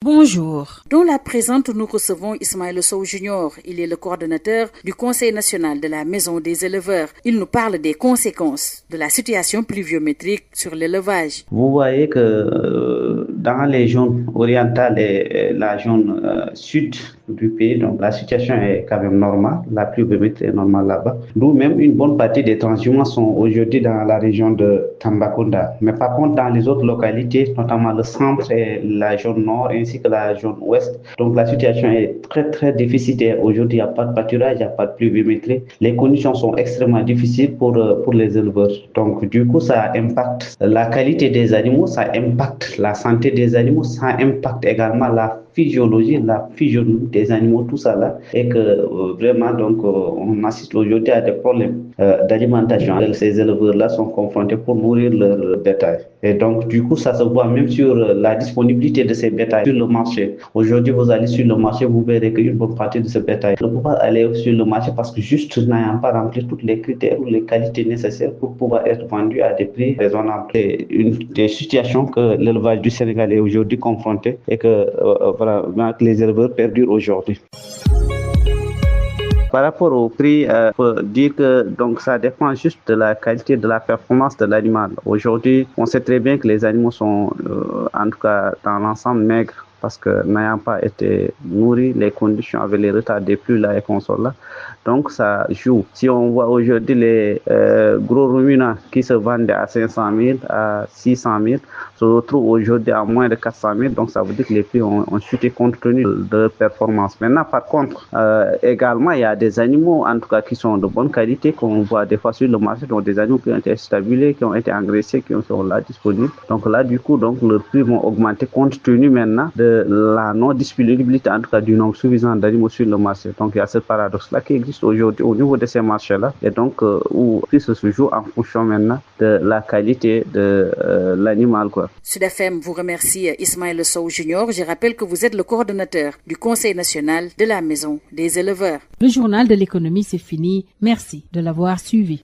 Bonjour. Dans la présente, nous recevons Ismaël Sow Junior. Il est le coordonnateur du Conseil national de la Maison des éleveurs. Il nous parle des conséquences de la situation pluviométrique sur l'élevage. Vous voyez que dans les zones orientales et la zone sud du pays, donc la situation est quand même normale. La pluviométrie est normale là-bas. D'où même une bonne partie des transhumants sont aujourd'hui dans la région de Tambacounda. Mais par contre, dans les autres localités, notamment le centre et la zone nord ainsi que la zone ouest, donc la situation est très déficitaire. Aujourd'hui, il n'y a pas de pâturage, il n'y a pas de pluviométrie. Les conditions sont extrêmement difficiles pour les éleveurs. Donc du coup, ça impacte la qualité des animaux, ça impacte la santé des animaux, ça impacte également la physiologie des animaux, tout ça là, et que vraiment donc on assiste aujourd'hui à des problèmes d'alimentation. Ces éleveurs-là sont confrontés pour nourrir leur bétail. Et donc du coup, ça se voit même sur la disponibilité de ces bétails sur le marché. Aujourd'hui, vous allez sur le marché, vous verrez qu'une bonne partie de ce bétail ne peut pas aller sur le marché parce que juste n'ayant pas rempli tous les critères ou les qualités nécessaires pour pouvoir être vendu à des prix raisonnables. C'est une des situations que l'élevage du Sénégal est aujourd'hui confronté et que les éleveurs perdurent aujourd'hui. Par rapport au prix, on peut dire que donc, ça dépend juste de la qualité, de la performance de l'animal. Aujourd'hui, on sait très bien que les animaux sont, en tout cas dans l'ensemble, maigres parce que n'ayant pas été nourris, les conditions avec les retards des pluies là et consorts là. Donc ça joue. Si on voit aujourd'hui les gros ruminants qui se vendent à 500 000, à 600 000, se retrouvent aujourd'hui à moins de 400 000. Donc ça veut dire que les prix ont chuté compte tenu de leur performance. Maintenant, par contre, également, il y a des animaux, en tout cas, qui sont de bonne qualité, qu'on voit des fois sur le marché, donc des animaux qui ont été stabilés, qui ont été engraissés, qui sont là disponibles. Donc là, du coup, donc, leurs prix vont augmenter compte tenu maintenant de la non-disponibilité, en tout cas, du nombre suffisant d'animaux sur le marché. Donc il y a ce paradoxe-là qui existe aujourd'hui au niveau de ces marchés-là, et donc où ça se joue en fonction maintenant de la qualité de l'animal, quoi. Sud FM vous remercie Ismaël Sow Junior. Je rappelle que vous êtes le coordonnateur du Conseil national de la Maison des éleveurs. Le journal de l'économie, c'est fini. Merci de l'avoir suivi.